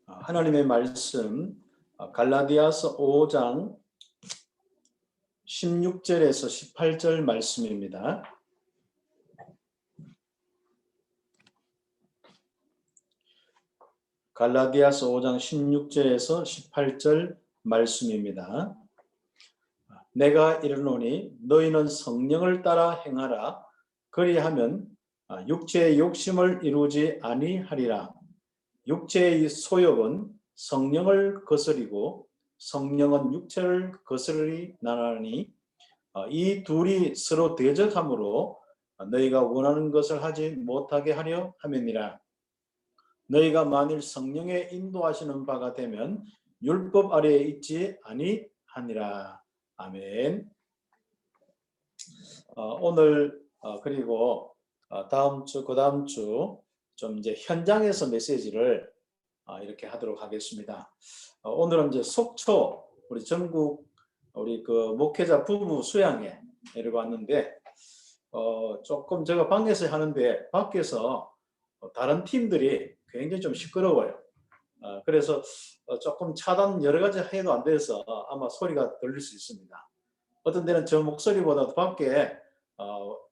하나님의 말씀 갈라디아서 5장 16절에서 18절 말씀입니다. 갈라디아서 5장 16절에서 18절 말씀입니다. 내가 이르노니 너희는 성령을 따라 행하라. 그리하면 육체의 욕심을 이루지 아니하리라. 육체의 소욕은 성령을 거스리고 성령은 육체를 거스르나니 이 둘이 서로 대적함으로 너희가 원하는 것을 하지 못하게 하려 함이니라. 너희가 만일 성령의 인도하시는 바가 되면 율법 아래에 있지 아니하니라. 아멘. 오늘 그리고 다음 주 그다음 주 좀 이제 현장에서 메시지를 이렇게 하도록 하겠습니다. 오늘은 이제 속초 우리 전국 우리 그 목회자 부부 수양회 이러고 왔는데 조금 제가 밖에서 하는데 밖에서 다른 팀들이 굉장히 좀 시끄러워요. 그래서 조금 차단 여러 가지 해도 안 돼서 아마 소리가 들릴 수 있습니다. 어떤 데는 저 목소리보다 밖에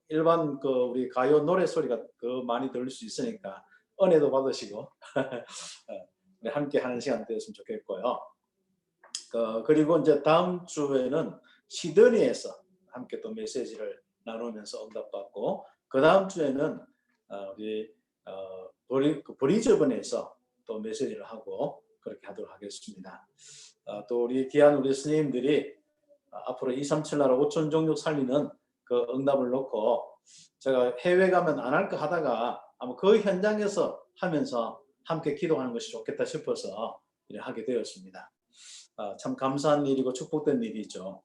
일반 그 우리 가요 노래 소리가 더 많이 들릴 수 있으니까 은혜도 받으시고 함께 하는 시간 되었으면 좋겠고요. 그리고 이제 다음 주에는 시드니에서 함께 또 메시지를 나누면서 응답받고 그 다음 주에는 우리 브리즈번에서 또 메시지를 하고 그렇게 하도록 하겠습니다. 또 우리 귀한 우리 스님들이 앞으로 237 나라 5천 종족 살리는 그 응답을 놓고 제가 해외 가면 안 할까 하다가 아마 그 현장에서 하면서 함께 기도하는 것이 좋겠다 싶어서 하게 되었습니다. 참 감사한 일이고 축복된 일이죠.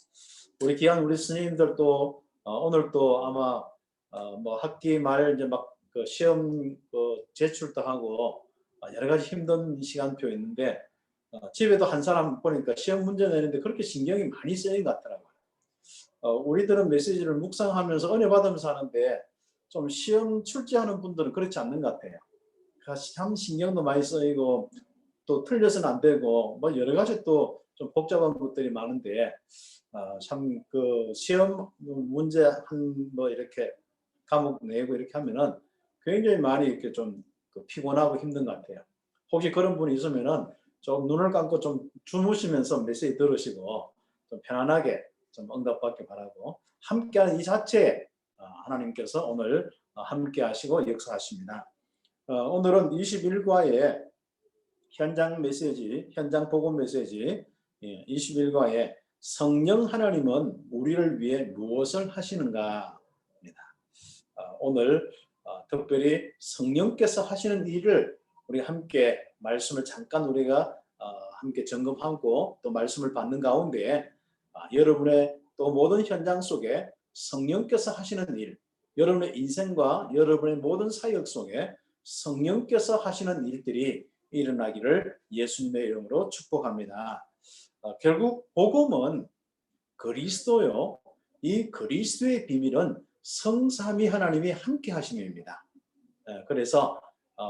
우리 귀한 우리 스님들도 오늘 또 아마 뭐 학기 말 이제 막 그 시험 제출도 하고 여러 가지 힘든 시간표 있는데 집에도 한 사람 보니까 시험 문제 내는데 그렇게 신경이 많이 쓰인 것 같더라고요. 우리들은 메시지를 묵상하면서 은혜 받으면서 하는데 좀 시험 출제하는 분들은 그렇지 않는 것 같아요. 참 신경도 많이 쓰이고 또 틀려서는 안 되고 뭐 여러 가지 또 좀 복잡한 것들이 많은데 참 그 시험 문제 한 뭐 이렇게 과목 내고 이렇게 하면은 굉장히 많이 이렇게 좀 피곤하고 힘든 것 같아요. 혹시 그런 분이 있으면은 좀 눈을 감고 좀 주무시면서 메시지 들으시고 좀 편안하게 좀 응답받기 바라고 함께하는 이 자체에 하나님께서 오늘 함께 하시고 역사하십니다. 오늘은 21과의 현장 메시지, 현장 복음 메시지 21과의 성령 하나님은 우리를 위해 무엇을 하시는가 입니다. 오늘 특별히 성령께서 하시는 일을 우리 함께 말씀을 잠깐 우리가 함께 점검하고 또 말씀을 받는 가운데 여러분의 또 모든 현장 속에 성령께서 하시는 일, 여러분의 인생과 여러분의 모든 사역 속에 성령께서 하시는 일들이 일어나기를 예수님의 이름으로 축복합니다. 결국 복음은 그리스도요. 이 그리스도의 비밀은 성삼위 하나님이 함께 하심입니다. 그래서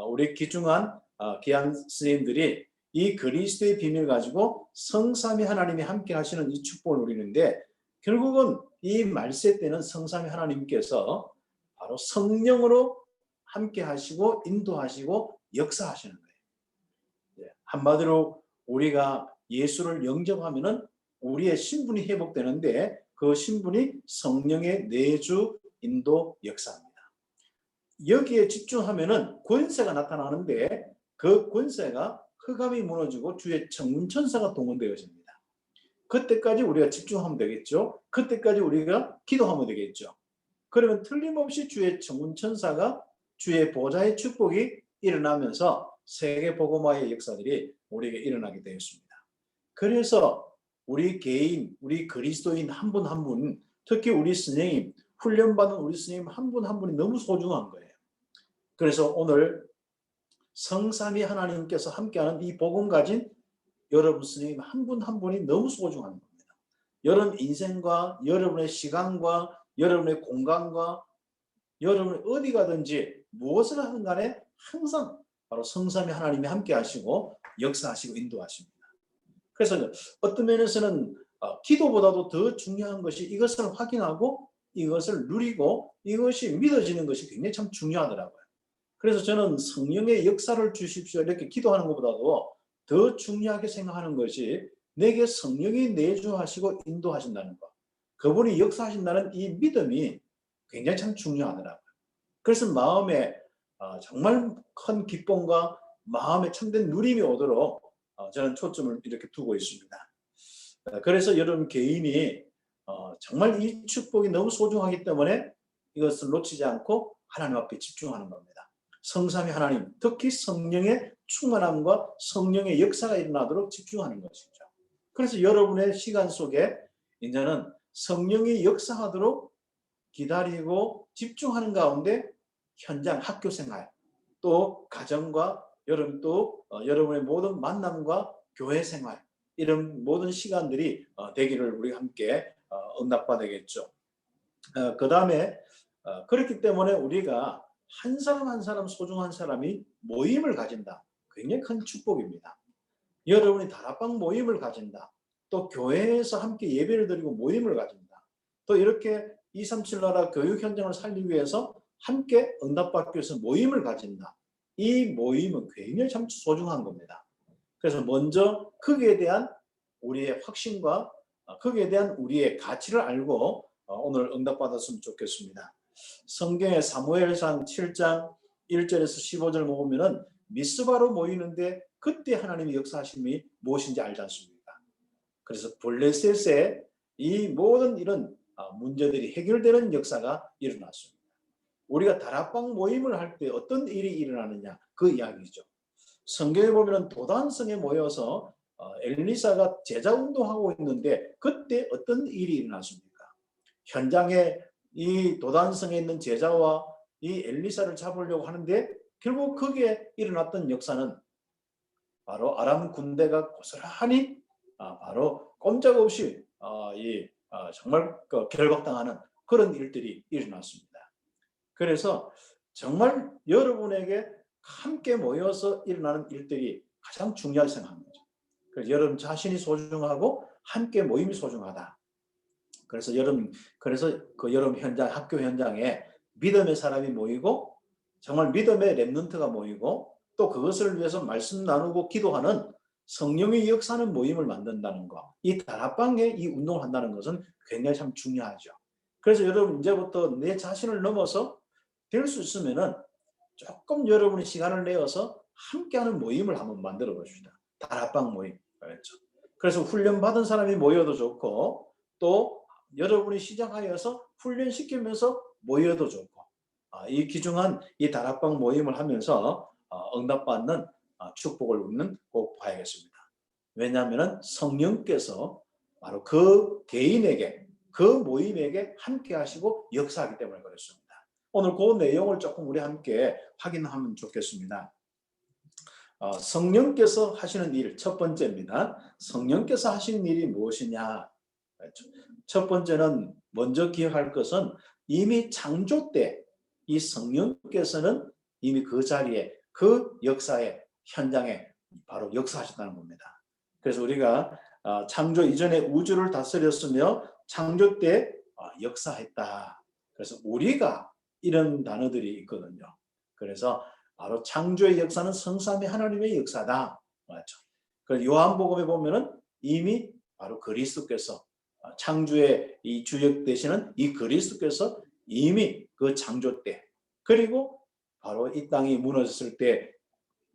우리 귀중한 귀한 스님들이 이 그리스도의 비밀 가지고 성삼위 하나님이 함께 하시는 이 축복을 누리는데 결국은 이 말세 때는 성삼위 하나님께서 바로 성령으로 함께 하시고 인도하시고 역사하시는 거예요. 한마디로 우리가 예수를 영접하면은 우리의 신분이 회복되는데 그 신분이 성령의 내주 인도 역사입니다. 여기에 집중하면은 권세가 나타나는데 그 권세가 흑암이 무너지고 주의 청문천사가 동원되어집니다. 그때까지 우리가 집중하면 되겠죠. 그때까지 우리가 기도하면 되겠죠. 그러면 틀림없이 주의 청문천사가 주의 보좌의 축복이 일어나면서 세계 복음화의 역사들이 우리에게 일어나게 되었습니다. 그래서 우리 개인, 우리 그리스도인 한 분 한 분, 특히 우리 스님, 훈련받은 우리 스님 한 분 한 분이 너무 소중한 거예요. 그래서 오늘 성삼위 하나님께서 함께하는 이 복음 가진 여러분 스님 한 분 한 분이 너무 소중한 겁니다. 여러분 인생과 여러분의 시간과 여러분의 공간과 여러분이 어디 가든지 무엇을 하든 간에 항상 바로 성삼위 하나님이 함께 하시고 역사하시고 인도하십니다. 그래서 어떤 면에서는 기도보다도 더 중요한 것이 이것을 확인하고 이것을 누리고 이것이 믿어지는 것이 굉장히 참 중요하더라고요. 그래서 저는 성령의 역사를 주십시오 이렇게 기도하는 것보다도 더 중요하게 생각하는 것이 내게 성령이 내주하시고 인도하신다는 것. 그분이 역사하신다는 이 믿음이 굉장히 참 중요하더라고요. 그래서 마음에 정말 큰 기쁨과 마음에 참된 누림이 오도록 저는 초점을 이렇게 두고 있습니다. 그래서 여러분 개인이 정말 이 축복이 너무 소중하기 때문에 이것을 놓치지 않고 하나님 앞에 집중하는 겁니다. 성삼위 하나님, 특히 성령의 충만함과 성령의 역사가 일어나도록 집중하는 것이죠. 그래서 여러분의 시간 속에 이제는 성령이 역사하도록 기다리고 집중하는 가운데 현장 학교 생활, 또 가정과 여러분 또 여러분의 모든 만남과 교회 생활 이런 모든 시간들이 되기를 우리 함께 응답받아야겠죠. 그 다음에 그렇기 때문에 우리가 한 사람 한 사람 소중한 사람이 모임을 가진다. 굉장히 큰 축복입니다. 여러분이 다락방 모임을 가진다. 또 교회에서 함께 예배를 드리고 모임을 가진다. 또 이렇게 237 나라 교육 현장을 살리기 위해서 함께 응답받기 위해서 모임을 가진다. 이 모임은 굉장히 참 소중한 겁니다. 그래서 먼저 거기에 대한 우리의 확신과 거기에 대한 우리의 가치를 알고 오늘 응답받았으면 좋겠습니다. 성경의 사무엘상 7장 1절에서 15절 보면은 미스바로 모이는데 그때 하나님의 역사하심이 무엇인지 알지 않습니까? 그래서 블레셋의 이 모든 이런 문제들이 해결되는 역사가 일어났습니다. 우리가 다락방 모임을 할 때 어떤 일이 일어나느냐 그 이야기죠. 성경에 보면 도단성에 모여서 엘리사가 제자 운동하고 있는데 그때 어떤 일이 일어났습니까? 현장에 이 도단성에 있는 제자와 이 엘리사를 잡으려고 하는데 결국 거기에 일어났던 역사는 바로 아람 군대가 고스란히 바로 꼼짝없이 정말 결박당하는 그런 일들이 일어났습니다. 그래서 정말 여러분에게 함께 모여서 일어나는 일들이 가장 중요하게 생각하는 거죠. 그래서 여러분 자신이 소중하고 함께 모임이 소중하다. 그래서 여러분 현장, 학교 현장에 믿음의 사람이 모이고 정말 믿음의 렘넌트가 모이고 또 그것을 위해서 말씀 나누고 기도하는 성령의 역사하는 모임을 만든다는 거. 이 다락방에 이 운동을 한다는 것은 굉장히 참 중요하죠. 그래서 여러분 이제부터 내 자신을 넘어서 될 수 있으면은 조금 여러분이 시간을 내어서 함께하는 모임을 한번 만들어 봅시다. 다락방 모임. 그렇죠. 그래서 훈련받은 사람이 모여도 좋고 또 여러분이 시작하여서 훈련시키면서 모여도 좋고 이 귀중한 이 다락방 모임을 하면서 응답받는 축복을 우리는 꼭 봐야겠습니다. 왜냐하면 성령께서 바로 그 개인에게 그 모임에게 함께 하시고 역사하기 때문에 그렇습니다. 오늘 그 내용을 조금 우리 함께 확인하면 좋겠습니다. 성령께서 하시는 일 첫 번째입니다. 성령께서 하시는 일이 무엇이냐? 첫 번째는 먼저 기억할 것은 이미 창조 때 이 성령께서는 이미 그 자리에 그 역사의 현장에 바로 역사하셨다는 겁니다. 그래서 우리가 창조 이전에 우주를 다스렸으며 창조 때 역사했다. 그래서 우리가 이런 단어들이 있거든요. 그래서 바로 창조의 역사는 성삼위 하나님의 역사다. 맞죠? 그 요한복음에 보면은 이미 바로 그리스도께서 창조의 이 주역 되시는 이 그리스도께서 이미 그 창조 때 그리고 바로 이 땅이 무너졌을 때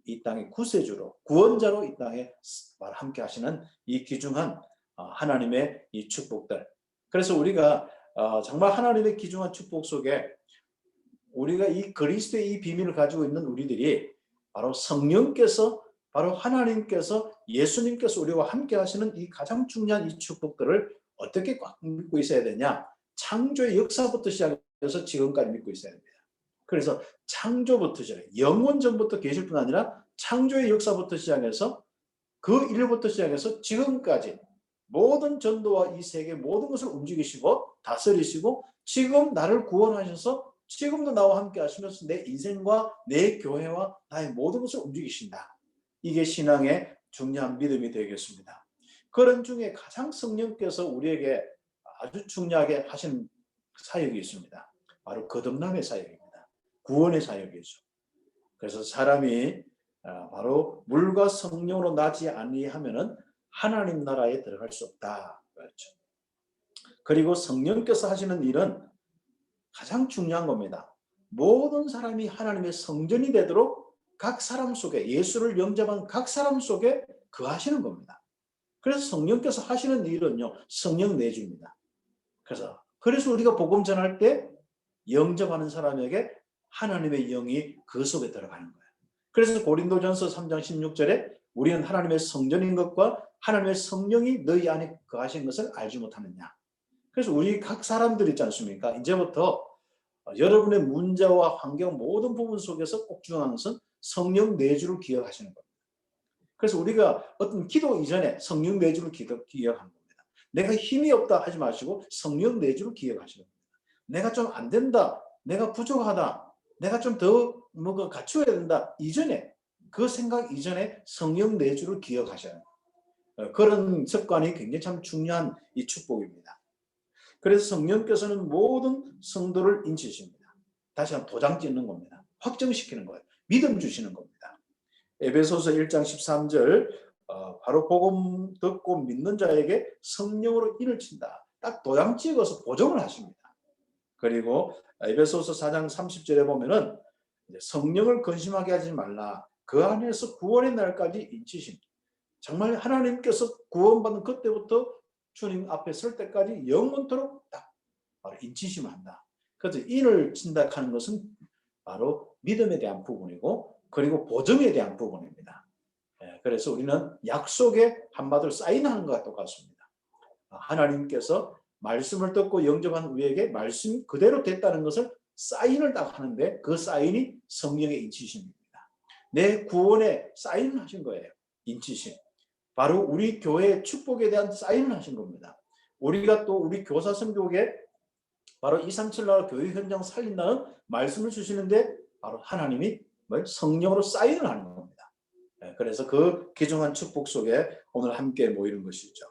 이 땅의 구세주로 구원자로 이 땅에 함께 하시는 이 귀중한 하나님의 이 축복들. 그래서 우리가 정말 하나님의 귀중한 축복 속에 우리가 이 그리스도의 이 비밀을 가지고 있는 우리들이 바로 성령께서 바로 하나님께서 예수님께서 우리와 함께 하시는 이 가장 중요한 이 축복들을 어떻게 꽉 믿고 있어야 되냐? 창조의 역사부터 시작해서 지금까지 믿고 있어야 됩니다. 그래서 창조부터 시작해 영원 전부터 계실 뿐 아니라 창조의 역사부터 시작해서 그 일부터 시작해서 지금까지 모든 전도와 이 세계 모든 것을 움직이시고 다스리시고 지금 나를 구원하셔서 지금도 나와 함께 하시면서 내 인생과 내 교회와 나의 모든 것을 움직이신다. 이게 신앙의 중요한 믿음이 되겠습니다. 그런 중에 가장 성령께서 우리에게 아주 중요하게 하신 사역이 있습니다. 바로 거듭남의 사역입니다. 구원의 사역이죠. 그래서 사람이 바로 물과 성령으로 나지 아니하면은 하나님 나라에 들어갈 수 없다. 그렇죠. 그리고 성령께서 하시는 일은 가장 중요한 겁니다. 모든 사람이 하나님의 성전이 되도록 각 사람 속에, 예수를 영접한 각 사람 속에 거하시는 겁니다. 그래서 성령께서 하시는 일은요, 성령 내주입니다. 그래서 우리가 복음 전할 때 영접하는 사람에게 하나님의 영이 그 속에 들어가는 거예요. 그래서 고린도전서 3장 16절에 우리는 하나님의 성전인 것과 하나님의 성령이 너희 안에 거하신 것을 알지 못하느냐. 그래서 우리 각 사람들 있지 않습니까? 이제부터 여러분의 문제와 환경 모든 부분 속에서 꼭 중요한 것은 성령 내주를 기억하시는 겁니다. 그래서 우리가 어떤 기도 이전에 성령 내주를 기억하는 겁니다. 내가 힘이 없다 하지 마시고 성령 내주를 기억하시는 겁니다. 내가 좀 안 된다, 내가 부족하다, 내가 좀 더 뭐가 갖추어야 된다 이전에, 그 생각 이전에 성령 내주를 기억하셔야 해요. 그런 습관이 굉장히 참 중요한 이 축복입니다. 그래서 성령께서는 모든 성도를 인치십니다. 다시 한번 도장 찍는 겁니다. 확정시키는 거예요. 믿음 주시는 겁니다. 에베소서 1장 13절 바로 복음 듣고 믿는 자에게 성령으로 인을 친다. 딱 도장 찍어서 보정을 하십니다. 그리고 에베소서 4장 30절에 보면은 성령을 근심하게 하지 말라. 그 안에서 구원의 날까지 인치심. 정말 하나님께서 구원받은 그때부터 주님 앞에 설 때까지 영원토록 딱 바로 인치심한다. 그래서 인을 친다 하는 것은 바로 믿음에 대한 부분이고, 그리고 보증에 대한 부분입니다. 그래서 우리는 약속에 한마디로 사인하는 것과 똑같습니다. 하나님께서 말씀을 듣고 영접한 우리에게 말씀이 그대로 됐다는 것을 사인을 딱 하는데, 그 사인이 성령의 인치심입니다. 내 구원에 사인을 하신 거예요. 인치심. 바로 우리 교회의 축복에 대한 사인을 하신 겁니다. 우리가 또 우리 교사 선교에 바로 237 교회 현장 살린다는 말씀을 주시는데, 바로 하나님이 성령으로 사인을 하는 겁니다. 그래서 그 귀중한 축복 속에 오늘 함께 모이는 것이죠.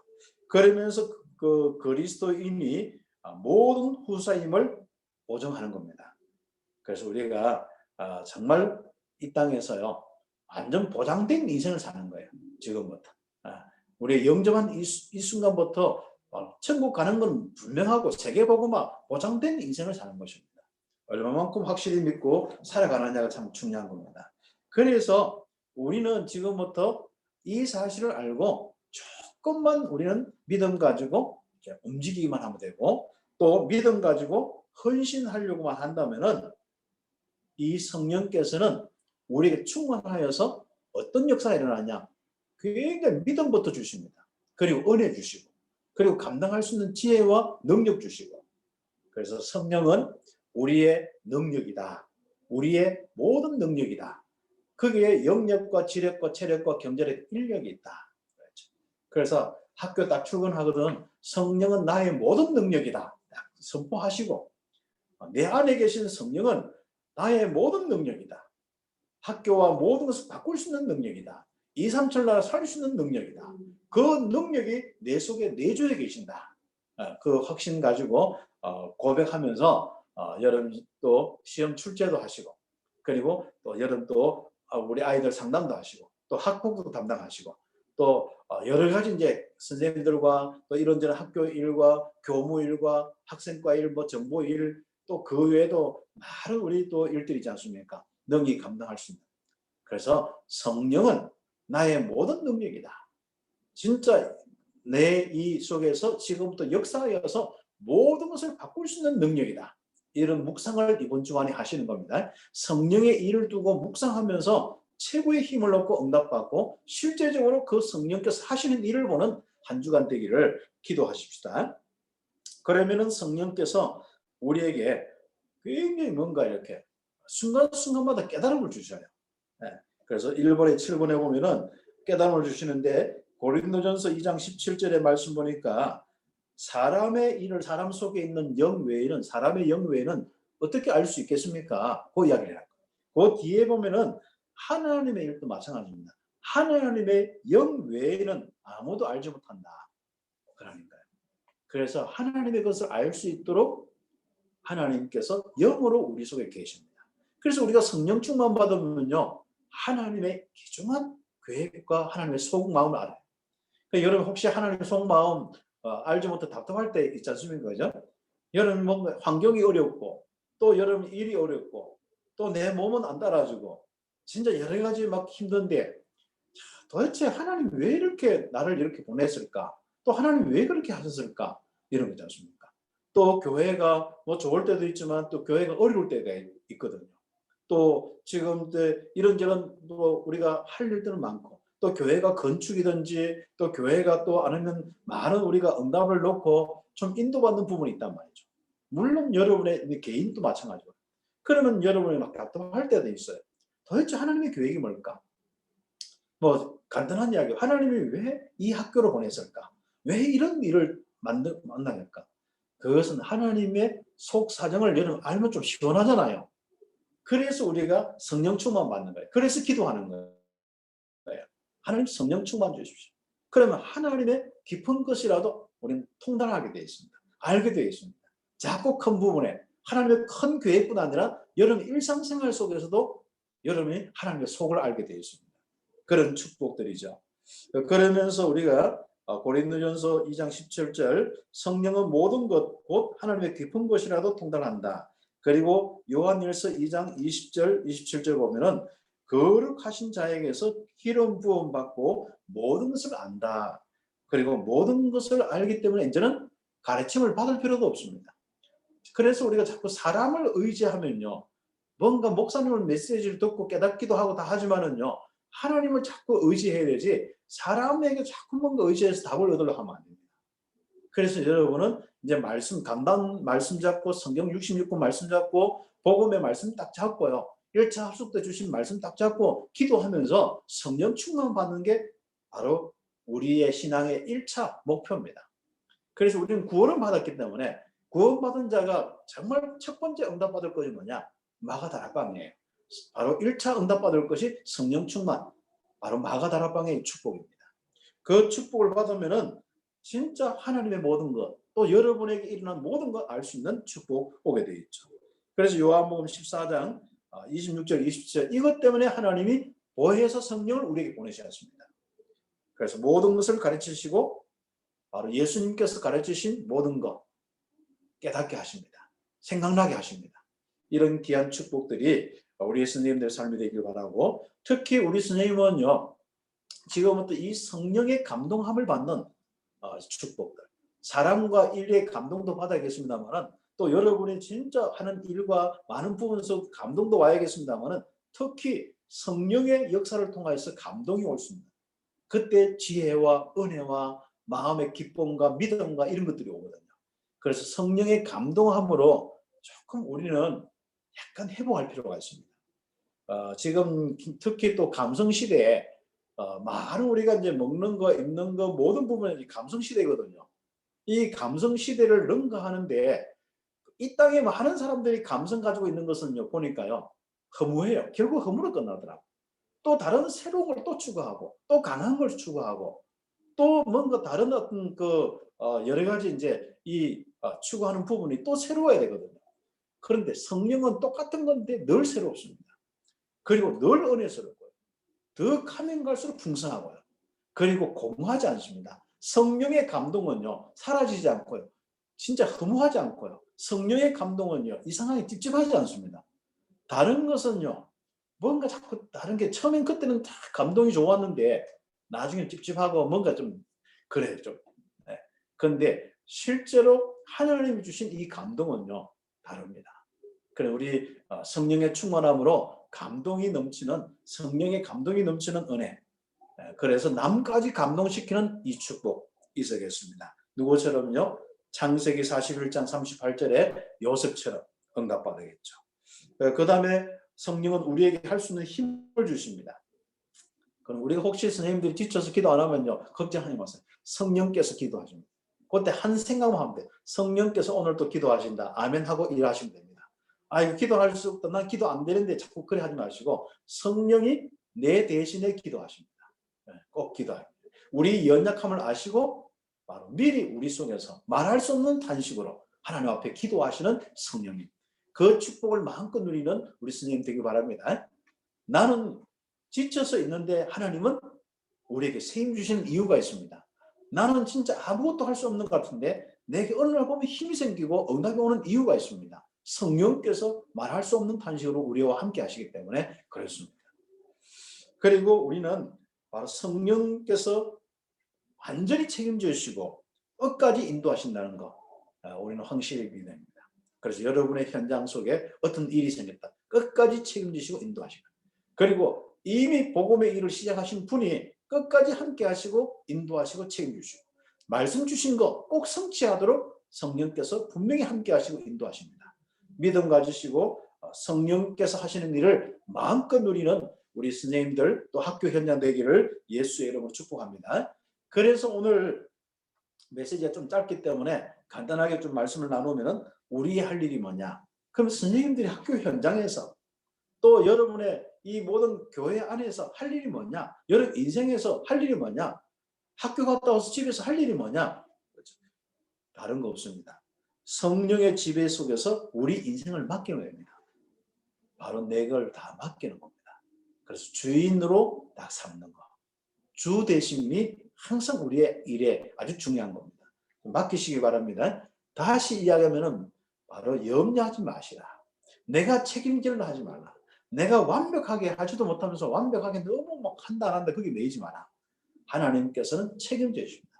그러면서 그 그리스도인이 모든 후사임을 보증하는 겁니다. 그래서 우리가 정말 이 땅에서요, 완전 보장된 인생을 사는 거예요. 지금부터. 우리 영접한 이 순간부터 천국 가는 건 분명하고 세계복음화 보장된 인생을 사는 것입니다. 얼마만큼 확실히 믿고 살아가느냐가 참 중요한 겁니다. 그래서 우리는 지금부터 이 사실을 알고 조금만 우리는 믿음 가지고 움직이기만 하면 되고, 또 믿음 가지고 헌신하려고만 한다면은 이 성령께서는 우리에게 충만하여서 어떤 역사가 일어나냐, 굉장히 믿음부터 주십니다. 그리고 은혜 주시고, 그리고 감당할 수 있는 지혜와 능력 주시고. 그래서 성령은 우리의 능력이다. 우리의 모든 능력이다. 거기에 영역과 지력과 체력과 경제력, 인력이 있다. 그래서 학교 딱 출근하거든, 성령은 나의 모든 능력이다. 선포하시고, 내 안에 계신 성령은 나의 모든 능력이다. 학교와 모든 것을 바꿀 수 있는 능력이다. 237 나라 살 수 있는 능력이다. 그 능력이 내 속에 내주에 계신다. 그 확신 가지고 고백하면서 여러분 또 시험 출제도 하시고, 그리고 또 여러분 또 우리 아이들 상담도 하시고, 또 학부도 담당하시고, 또 여러 가지 이제 선생님들과 또 이런저런 학교 일과 교무 일과 학생과 일, 뭐 정보 일, 또 그 외에도 많은 우리 또 일들이 있지 않습니까? 능히 감당할 수 있는. 그래서 성령은 나의 모든 능력이다. 진짜 내 이 속에서 지금부터 역사하여서 모든 것을 바꿀 수 있는 능력이다. 이런 묵상을 이번 주간에 하시는 겁니다. 성령의 일을 두고 묵상하면서 최고의 힘을 얻고 응답받고 실제적으로 그 성령께서 하시는 일을 보는 한 주간 되기를 기도하십시다. 그러면은 성령께서 우리에게 굉장히 뭔가 이렇게 순간순간마다 깨달음을 주셔요. 그래서 1번에 7번에 보면은 깨달음을 주시는데, 고린도전서 2장 17절의 말씀 보니까 사람의 일을, 사람 속에 있는 영 외에는, 사람의 영 외에는 어떻게 알 수 있겠습니까? 그 이야기를 해요. 그 뒤에 보면은 하나님의 일도 마찬가지입니다. 하나님의 영 외에는 아무도 알지 못한다. 그러니까요. 그래서 하나님의 것을 알 수 있도록 하나님께서 영으로 우리 속에 계십니다. 그래서 우리가 성령 충만 받으면요, 하나님의 귀중한 계획과 하나님의 속마음을 알아요. 그러니까 여러분 혹시 하나님의 속마음 알지 못해 답답할 때 있지 않습니까? 그죠? 여러분 뭔가 환경이 어렵고 또 여러분 일이 어렵고 또 내 몸은 안 따라주고 진짜 여러 가지 막 힘든데 도대체 하나님 왜 이렇게 나를 이렇게 보냈을까? 또 하나님 왜 그렇게 하셨을까? 이런 거지 않습니까? 또 교회가 뭐 좋을 때도 있지만 또 교회가 어려울 때가 있거든요. 또 지금 이런저런 또 우리가 할 일들은 많고 또 교회가 건축이든지 또 교회가 또 아니면 많은 우리가 응답을 놓고 좀 인도받는 부분이 있단 말이죠. 물론 여러분의 개인도 마찬가지고. 그러면 여러분이 막 답답할 때도 있어요. 도대체 하나님의 계획이 뭘까? 뭐 간단한 이야기. 하나님이 왜 이 학교로 보냈을까? 왜 이런 일을 만나니까? 그것은 하나님의 속 사정을 여러분 알면 좀 시원하잖아요. 그래서 우리가 성령 충만 받는 거예요. 그래서 기도하는 거예요. 하나님 성령 충만 주십시오. 그러면 하나님의 깊은 것이라도 우리는 통달하게 되어 있습니다. 알게 되어 있습니다. 작고 큰 부분에 하나님의 큰 계획뿐 아니라 여러분 일상생활 속에서도 여러분이 하나님의 속을 알게 되어 있습니다. 그런 축복들이죠. 그러면서 우리가 고린도전서 2장 17절 성령은 모든 것 곧 하나님의 깊은 것이라도 통달한다. 그리고 요한일서 2장 20절 27절 보면은 거룩하신 자에게서 기름 부음 받고 모든 것을 안다. 그리고 모든 것을 알기 때문에 이제는 가르침을 받을 필요도 없습니다. 그래서 우리가 자꾸 사람을 의지하면요. 뭔가 목사님을 메시지를 듣고 깨닫기도 하고 다 하지만은요. 하나님을 자꾸 의지해야 되지 사람에게 자꾸 뭔가 의지해서 답을 얻으려고 하면 안 됩니다. 그래서 여러분은 이제 말씀 강단 말씀 잡고 성경 66권 말씀 잡고 복음의 말씀 딱 잡고요. 1차 합숙 때 주신 말씀 딱 잡고 기도하면서 성령 충만 받는 게 바로 우리의 신앙의 1차 목표입니다. 그래서 우리는 구원을 받았기 때문에 구원받은 자가 정말 첫 번째 응답받을 것이 뭐냐? 마가다락방이에요. 바로 1차 응답받을 것이 성령 충만. 바로 마가다락방의 축복입니다. 그 축복을 받으면은 진짜 하나님의 모든 것, 또 여러분에게 일어난 모든 것 알 수 있는 축복 오게 되어 있죠. 그래서 요한복음 14장 26절 27절 이것 때문에 하나님이 보혜사 성령을 우리에게 보내셨습니다. 그래서 모든 것을 가르치시고 바로 예수님께서 가르치신 모든 것 깨닫게 하십니다. 생각나게 하십니다. 이런 귀한 축복들이 우리 예수님들 삶이 되길 바라고 특히 우리 선생님은요. 지금부터 이 성령의 감동함을 받는 축복들. 사람과 일의 감동도 받아야겠습니다만은 또 여러분이 진짜 하는 일과 많은 부분에서 감동도 와야겠습니다만은 특히 성령의 역사를 통해서 감동이 올 수 있는 그때 지혜와 은혜와 마음의 기쁨과 믿음과 이런 것들이 오거든요. 그래서 성령의 감동함으로 조금 우리는 약간 회복할 필요가 있습니다. 지금 특히 또 감성 시대에 많은 우리가 이제 먹는 거, 입는 거 모든 부분이 감성 시대거든요. 이 감성 시대를 능가하는데 이 땅에 많은 사람들이 감성 가지고 있는 것은요 보니까요 허무해요. 결국 허무로 끝나더라고. 또 다른 새로운 걸 또 추구하고 또 강한 걸 추구하고 또 뭔가 다른 어떤 여러 가지 이제 이 추구하는 부분이 또 새로워야 되거든요. 그런데 성령은 똑같은 건데 늘 새롭습니다. 그리고 늘 은혜스럽고요. 더 가면 갈수록 풍성하고요. 그리고 공허하지 않습니다. 성령의 감동은요 사라지지 않고요. 진짜 허무하지 않고요. 성령의 감동은요 이상하게 찝찝하지 않습니다. 다른 것은요 뭔가 자꾸 다른 게 처음엔 그때는 다 감동이 좋았는데 나중에 찝찝하고 뭔가 좀 그래요 좀. 네. 그런데 실제로 하나님이 주신 이 감동은요 다릅니다. 그래 우리 성령의 충만함으로 감동이 넘치는 성령의 감동이 넘치는 은혜. 그래서 남까지 감동시키는 이 축복 있어야겠습니다. 누구처럼요? 창세기 41장 38절에 요셉처럼 응답받아야겠죠. 그 다음에 성령은 우리에게 할 수 있는 힘을 주십니다. 그럼 우리가 혹시 선생님들이 지쳐서 기도 안 하면요 걱정하지 마세요. 성령께서 기도하십니다. 그때 한 생각만 하면 돼요. 성령께서 오늘 또 기도하신다. 아멘 하고 일하시면 됩니다. 이거 기도할 수 없다. 난 기도 안 되는데 자꾸 그래 하지 마시고 성령이 내 대신에 기도하십니다. 꼭 기도합니다. 우리 연약함을 아시고 바로 미리 우리 속에서 말할 수 없는 탄식으로 하나님 앞에 기도하시는 성령님. 그 축복을 마음껏 누리는 우리 스님 되기 바랍니다. 나는 지쳐서 있는데 하나님은 우리에게 세임 주시는 이유가 있습니다. 나는 진짜 아무것도 할 수 없는 것 같은데 내게 어느 날 보면 힘이 생기고 응답이 오는 이유가 있습니다. 성령께서 말할 수 없는 탄식으로 우리와 함께 하시기 때문에 그렇습니다. 그리고 우리는 바로 성령께서 완전히 책임져 주시고 끝까지 인도하신다는 거 우리는 확실히 믿습니다. 그래서 여러분의 현장 속에 어떤 일이 생겼다. 끝까지 책임지시고 인도하시고 그리고 이미 복음의 일을 시작하신 분이 끝까지 함께 하시고 인도하시고 책임주시고 말씀 주신 거 꼭 성취하도록 성령께서 분명히 함께 하시고 인도하십니다. 믿음 가지시고 성령께서 하시는 일을 마음껏 누리는 우리 선생님들 또 학교 현장 되기를 예수의 이름으로 축복합니다. 그래서 오늘 메시지가 좀 짧기 때문에 간단하게 좀 말씀을 나누면 우리 할 일이 뭐냐? 그럼 선생님들이 학교 현장에서 또 여러분의 이 모든 교회 안에서 할 일이 뭐냐? 여러분 인생에서 할 일이 뭐냐? 학교 갔다 와서 집에서 할 일이 뭐냐? 다른 거 없습니다. 성령의 지배 속에서 우리 인생을 맡기는 겁니다. 바로 내 걸 다 맡기는 겁니다. 그래서 주인으로 딱 삼는 거. 주 대신이 항상 우리의 일에 아주 중요한 겁니다. 맡기시기 바랍니다. 다시 이야기하면 바로 염려하지 마시라. 내가 책임질러 하지 말라. 내가 완벽하게 하지도 못하면서 완벽하게 너무 막 한다 안 한다 그게 매이지 마라. 하나님께서는 책임져 주십니다.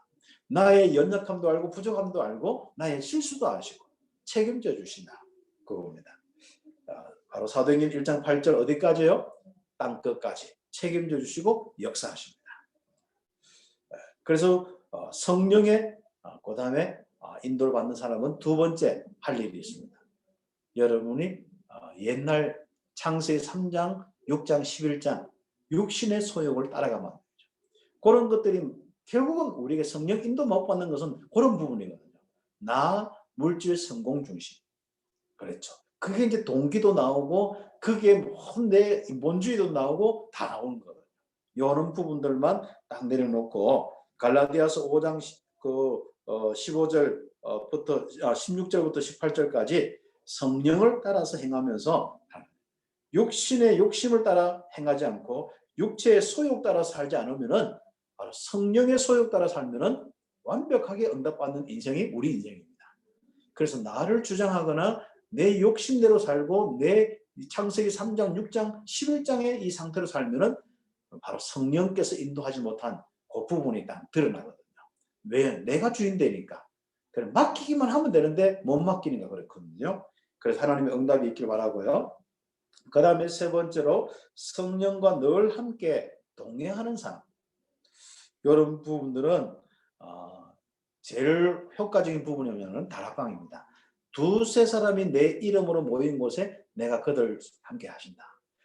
나의 연약함도 알고 부족함도 알고 나의 실수도 아시고 책임져 주신다. 그겁니다. 바로 사도행전 1장 8절 어디까지요? 땅끝까지 책임져 주시고 역사하십니다. 그래서 성령의 그 다음에 인도를 받는 사람은 두 번째 할 일이 있습니다. 여러분이 옛날 창세기 3장, 6장, 11장 육신의 소욕을 따라가면 되죠. 그런 것들이 결국은 우리에게 성령 인도 못 받는 것은 그런 부분이거든요. 나, 물질, 성공 중심. 그렇죠. 그게 이제 동기도 나오고 그게 내 본주의도 나오고 다 나오는 거거든요. 이런 부분들만 딱 내려놓고 갈라디아서 5장 15절부터 16절부터 18절까지 성령을 따라서 행하면서 육신의 욕심을 따라 행하지 않고 육체의 소욕 따라 살지 않으면은 바로 성령의 소욕 따라 살면은 완벽하게 응답받는 인생이 우리 인생입니다. 그래서 나를 주장하거나 내 욕심대로 살고 내 창세기 3장, 6장, 11장의 이 상태로 살면은 바로 성령께서 인도하지 못한 그 부분이 딱 드러나거든요. 왜? 내가 주인 되니까. 그래 맡기기만 하면 되는데 못 맡기니까 그렇거든요. 그래서 하나님의 응답이 있길 바라고요. 그 다음에 세 번째로 성령과 늘 함께 동행하는 사람. 이런 부분들은 제일 효과적인 부분이면 다락방입니다. 두세 사람이 내 이름으로 모인 곳에 내가 그들 함께 하신다.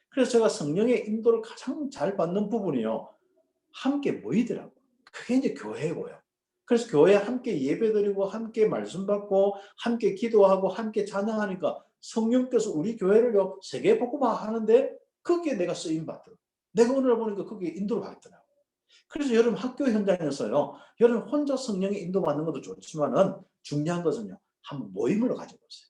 그래서 제가 성령의 인도를 가장 잘 받는 부분이요. 함께 모이더라고요. 그게 이제 교회고요. 그래서 교회에 함께 예배드리고 함께 말씀 받고 함께 기도하고 함께 찬양하니까 성령께서 우리 교회를요 세계복음화 하는데 거기에 내가 쓰임 받더라고요. 내가 오늘 보니까 거기에 인도를 받더라고요. 그래서 여러분 학교 현장에서요 여러분 혼자 성령의 인도 받는 것도 좋지만은 중요한 것은요 한번 모임을 가져보세요.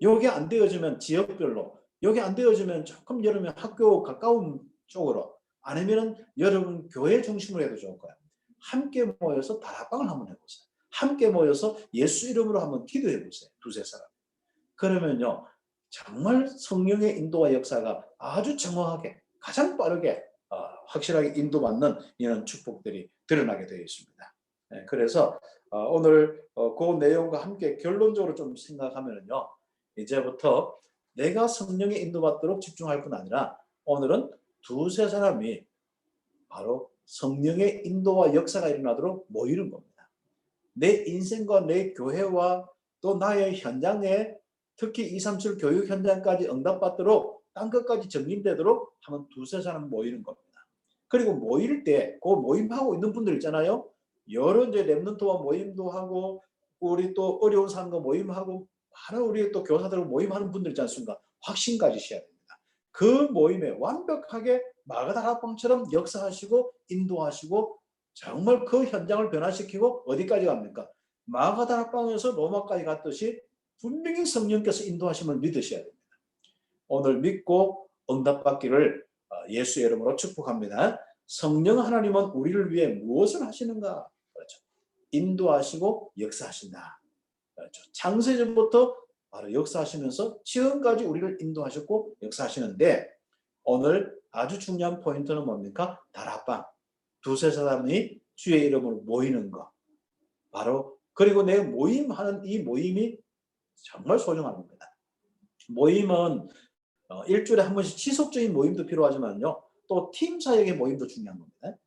여기 안 되어지면 지역별로 여기 안 되어지면 조금 여러분 학교 가까운 쪽으로 아니면 여러분 교회 중심으로 해도 좋을 거예요. 함께 모여서 다락방을 한번 해보세요. 함께 모여서 예수 이름으로 한번 기도해보세요. 두세 사람. 그러면요. 정말 성령의 인도와 역사가 아주 정확하게 가장 빠르게 확실하게 인도받는 이런 축복들이 드러나게 되어 있습니다. 그래서 오늘 그 내용과 함께 결론적으로 좀 생각하면요. 이제부터 내가 성령의 인도받도록 집중할 뿐 아니라 오늘은 두세 사람이 바로 성령의 인도와 역사가 일어나도록 모이는 겁니다. 내 인생과 내 교회와 또 나의 현장에 특히 237 교육 현장까지 응답받도록 땅끝까지 정립되도록 하면 두세 사람 모이는 겁니다. 그리고 모일 때 그 모임하고 있는 분들 있잖아요. 여러 이제 렘넌트와 모임도 하고 우리 또 어려운 사람과 모임하고 많은 우리 또 교사들 모임하는 분들 있지 않습니까? 확신 가지셔야 됩니다. 그 모임에 완벽하게 마가다락방처럼 역사하시고 인도하시고 정말 그 현장을 변화시키고 어디까지 갑니까? 마가다락방에서 로마까지 갔듯이 분명히 성령께서 인도하심을 믿으셔야 됩니다. 오늘 믿고 응답받기를 예수의 이름으로 축복합니다. 성령 하나님은 우리를 위해 무엇을 하시는가? 그렇죠. 인도하시고 역사하신다. 그렇죠. 창세전부터 바로 역사하시면서 지금까지 우리를 인도하셨고 역사하시는데 오늘 아주 중요한 포인트는 뭡니까? 다락방. 두세 사람이 주의 이름으로 모이는 것. 바로 그리고 내 모임하는 이 모임이 정말 소중한 겁니다. 모임은 일주일에 한 번씩 지속적인 모임도 필요하지만요. 또 팀 사역의 모임도 중요한 겁니다.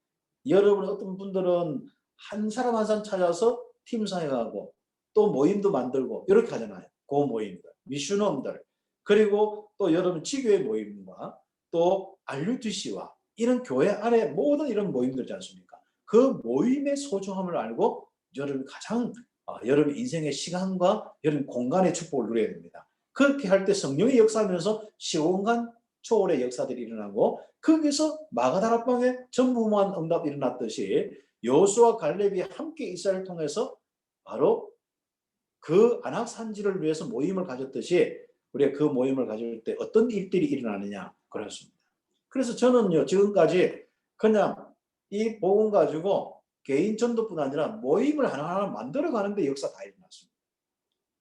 여러분 어떤 분들은 한 사람 한 사람 찾아서 팀 사역하고 또 모임도 만들고 이렇게 하잖아요. 그 모임들, 미션홈들, 그리고 또 여러분 지교의 모임과 또 RUTC와 이런 교회 안에 모든 이런 모임들 있지 않습니까? 그 모임의 소중함을 알고 여러분 가장 여러분 인생의 시간과 여러분 공간의 축복을 누려야 됩니다. 그렇게 할 때 성령이 역사하면서 시공간 초월의 역사들이 일어나고 거기서 마가다락방에 전무후무한 응답이 일어났듯이 여호수아 갈렙이 함께 이스라엘을 통해서 바로 그 안악산지를 위해서 모임을 가졌듯이 우리가 그 모임을 가질 때 어떤 일들이 일어나느냐 그렇습니다. 그래서 저는요 지금까지 그냥 이 복음 가지고 개인 전도뿐 아니라 모임을 하나하나 만들어가는 데 역사 다 일어났습니다.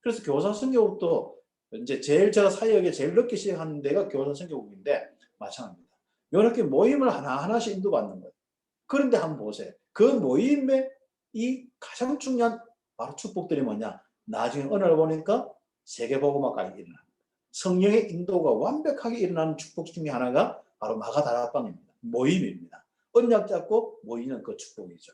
그래서 교사 선교국도 이제 제일 제가 사역에 제일 늦게 시작하는 데가 교사 선교국인데 마찬가지입니다. 이렇게 모임을 하나하나씩 인도받는 거예요. 그런데 한번 보세요. 그 모임의 이 가장 중요한 바로 축복들이 뭐냐? 나중에 어느 날 보니까 세계복음화까지 일어납니다. 성령의 인도가 완벽하게 일어나는 축복 중에 하나가 바로 마가다락방입니다. 모임입니다. 언약 잡고 모이는 그 축복이죠.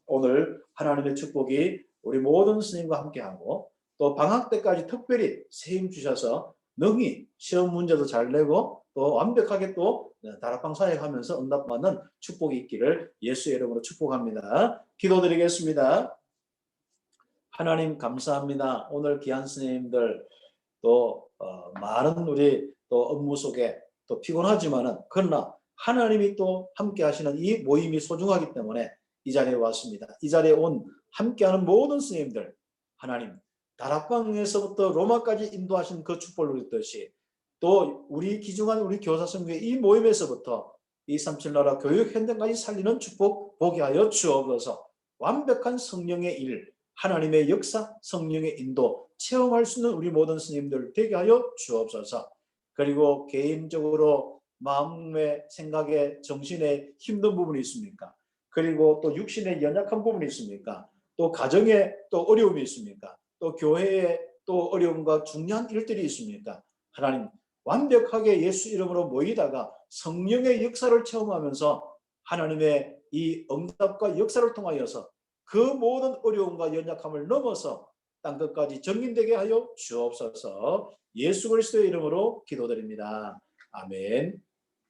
오늘 하나님의 축복이 우리 모든 스님과 함께하고 또 방학 때까지 특별히 세임 주셔서 능히 시험 문제도 잘 내고 또 완벽하게 또 다락방 사역하면서 응답받는 축복이 있기를 예수의 이름으로 축복합니다. 기도드리겠습니다. 하나님 감사합니다. 오늘 귀한 스님들 또 많은 우리 또 업무 속에 또 피곤하지만은 그러나 하나님이 또 함께 하시는 이 모임이 소중하기 때문에 이 자리에 왔습니다. 이 자리에 온 함께하는 모든 스님들 하나님 다락방에서부터 로마까지 인도하신 그 축복을 누렸듯이 또 우리 기중한 우리 교사선교의 이 모임에서부터 237 나라 교육 현장까지 살리는 축복 보게 하여 주옵소서. 완벽한 성령의 일, 하나님의 역사, 성령의 인도 체험할 수 있는 우리 모든 스님들 되게 하여 주옵소서. 그리고 개인적으로 마음의 생각에 정신에 힘든 부분이 있습니까? 그리고 또 육신에 연약한 부분이 있습니까? 또 가정에 또 어려움이 있습니까? 또 교회에 또 어려움과 중요한 일들이 있습니까? 하나님 완벽하게 예수 이름으로 모이다가 성령의 역사를 체험하면서 하나님의 이 응답과 역사를 통하여서 그 모든 어려움과 연약함을 넘어서 땅끝까지 정인되게 하여 주옵소서. 예수 그리스도의 이름으로 기도드립니다. 아멘.